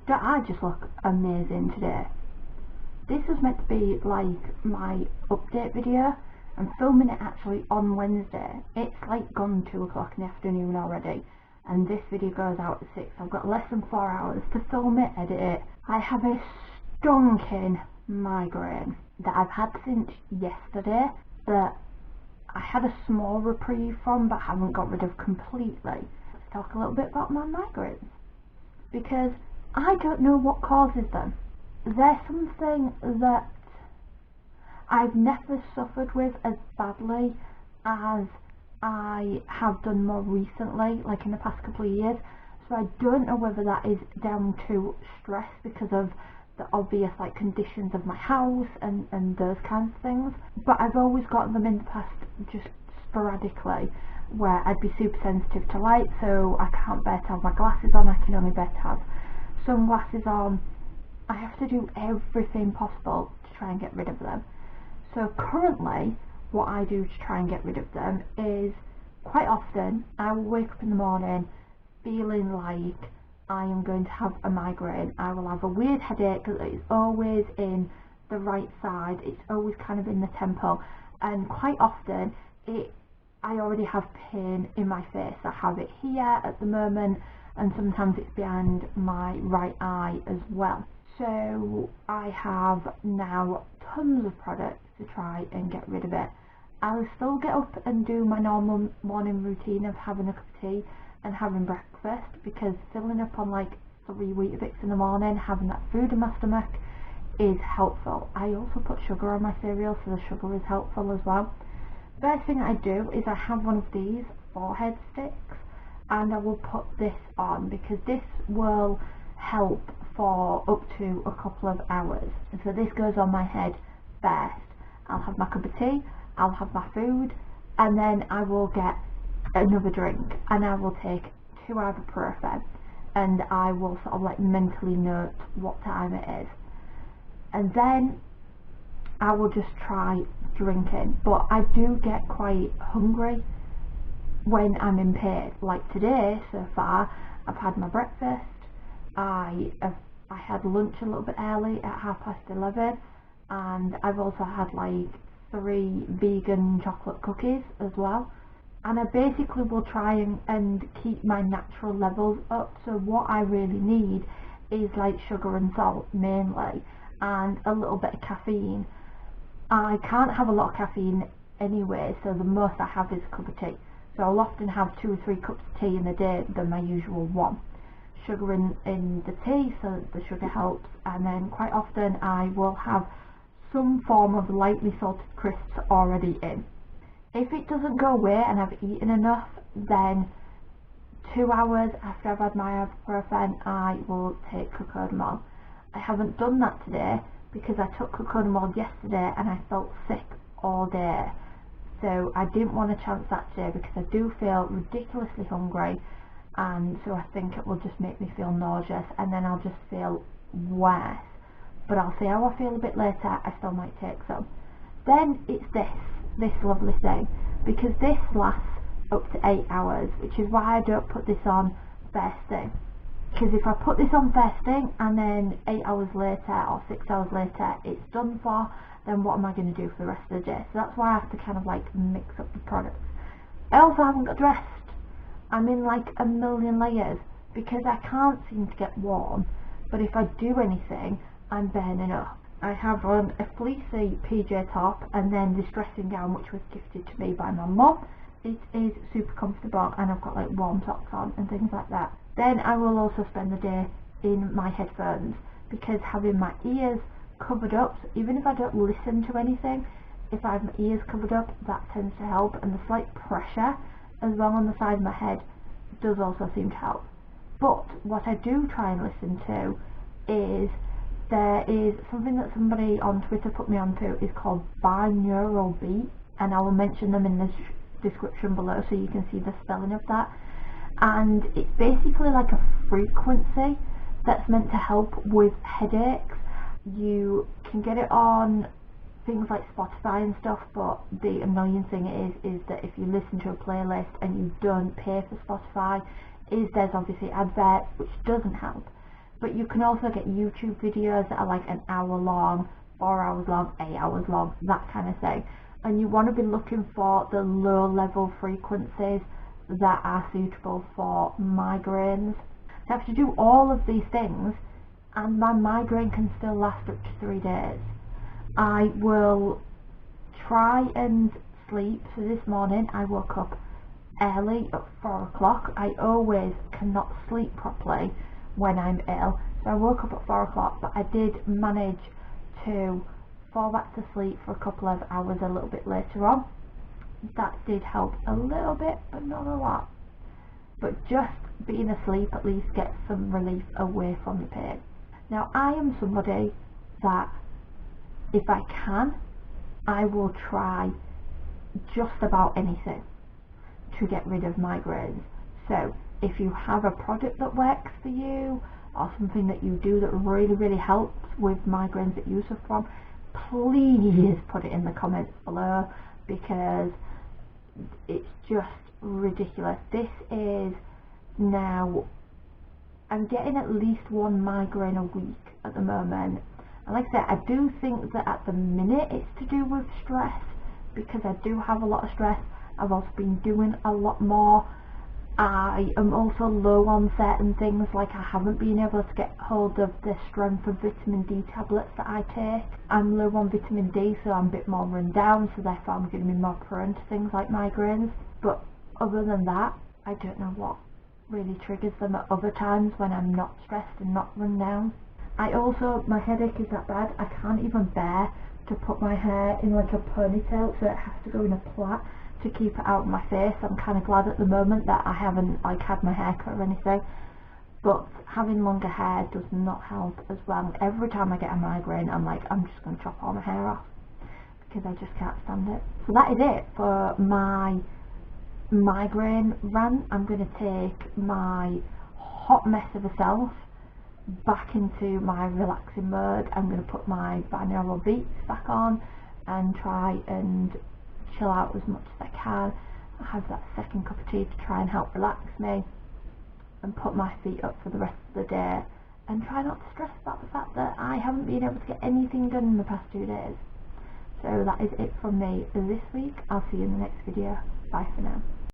Don't I just look amazing today? This was meant to be like my update video. I'm filming it actually on Wednesday. It's like gone 2 o'clock in the afternoon already, and this video goes out at 6. I've got less than 4 hours to film it, edit it. I have a stonking migraine that I've had since yesterday, that I had a small reprieve from but haven't got rid of completely. Let's talk a little bit about my migraines, because I don't know what causes them. They're something that I've never suffered with as badly as I have done more recently, like in the past couple of years. So I don't know whether that is down to stress because of the obvious like conditions of my house and those kinds of things. But I've always gotten them in the past just sporadically, where I'd be super sensitive to light, so I can't bear to have my glasses on. I can only bear to have sunglasses on. I have to do everything possible to try and get rid of them. So currently what I do to try and get rid of them is, quite often I will wake up in the morning feeling like I am going to have a migraine. I will have a weird headache that is always in the right side, it's always kind of in the temple, and quite often I already have pain in my face. I have it here at the moment, and sometimes it's behind my right eye as well. So I have now tons of products to try and get rid of it. I'll still get up and do my normal morning routine of having a cup of tea and having breakfast, because filling up on like 3 Weetabix in the morning, having that food in my stomach, is helpful. I also put sugar on my cereal, so the sugar is helpful as well. First thing I do is I have one of these forehead sticks, and I will put this on because this will help for up to a couple of hours. And so this goes on my head first. I'll have my cup of tea, I'll have my food, and then I will get another drink, and I will take 2 ibuprofen, and I will sort of like mentally note what time it is, and then I will just try drinking. But I do get quite hungry when I'm in pain. Like today so far, I've had my breakfast, I had lunch a little bit early at 11:30, and I've also had like 3 vegan chocolate cookies as well. And I basically will try and keep my natural levels up. So what I really need is like sugar and salt mainly, and a little bit of caffeine. I can't have a lot of caffeine anyway, so the most I have is a cup of tea. So I'll often have 2 or 3 cups of tea in a day than my usual one. Sugar in the tea, so the sugar helps, and then quite often I will have some form of lightly salted crisps already in. If it doesn't go away and I've eaten enough, then 2 hours after I've had my ibuprofen, I will take cocodamol. I haven't done that today because I took cocodamol yesterday and I felt sick all day. So I didn't want to chance that today because I do feel ridiculously hungry, and so I think it will just make me feel nauseous, and then I'll just feel worse. But I'll see how I feel a bit later. I still might take some. Then it's this lovely thing, because this lasts up to 8 hours, which is why I don't put this on first thing. Because if I put this on first thing and then 8 hours later or 6 hours later it's done for, then what am I going to do for the rest of the day? So that's why I have to kind of like mix up the products. I also haven't got dressed. I'm in like a million layers because I can't seem to get warm, but if I do anything I'm burning up. I have on a fleecy PJ top and then this dressing gown which was gifted to me by my mum. It is super comfortable, and I've got like warm socks on and things like that. Then I will also spend the day in my headphones, because having my ears covered up, so even if I don't listen to anything, if I have my ears covered up, that tends to help, and the slight pressure as well on the side of my head does also seem to help. But what I do try and listen to is, there is something that somebody on Twitter put me onto, is called binaural beat, and I will mention them in the description below so you can see the spelling of that. And it's basically like a frequency that's meant to help with headaches. You can get it on things like Spotify and stuff, but the annoying thing is that if you listen to a playlist and you don't pay for Spotify, there's obviously adverts, which doesn't help. But you can also get YouTube videos that are like an hour long, 4 hours long, 8 hours long, that kind of thing. And you want to be looking for the low level frequencies that are suitable for migraines. So I have to do all of these things and my migraine can still last up to 3 days. I will try and sleep. So this morning I woke up early at 4 o'clock. I always cannot sleep properly when I'm ill. So I woke up at 4 o'clock, but I did manage to fall back to sleep for a couple of hours a little bit later on. That did help a little bit, but not a lot. But just being asleep at least gets some relief away from the pain. Now I am somebody that if I can, I will try just about anything to get rid of migraines. So if you have a product that works for you or something that you do that really helps with migraines that you suffer from, please put it in the comments below, because it's just ridiculous. This is now, I'm getting at least one migraine a week at the moment. And like I said, I do think that at the minute it's to do with stress, because I do have a lot of stress. I've also been doing a lot more. I am also low on certain things, like I haven't been able to get hold of the strength of vitamin D tablets that I take. I'm low on vitamin D, so I'm a bit more run down, so therefore I'm going to be more prone to things like migraines. But other than that, I don't know what really triggers them at other times when I'm not stressed and not run down. I also, my headache is that bad, I can't even bear to put my hair in like a ponytail, so it has to go in a plait to keep it out of my face. I'm kind of glad at the moment that I haven't like had my hair cut or anything, but having longer hair does not help as well. Every time I get a migraine, I'm like, I'm just going to chop all my hair off, because I just can't stand it. So that is it for my migraine rant. I'm going to take my hot mess of a self back into my relaxing mode. I'm going to put my binaural beats back on and try and chill out as much as I can. I have that second cup of tea to try and help relax me, and put my feet up for the rest of the day, and try not to stress about the fact that I haven't been able to get anything done in the past 2 days. So that is it from me this week. I'll see you in the next video. Bye for now.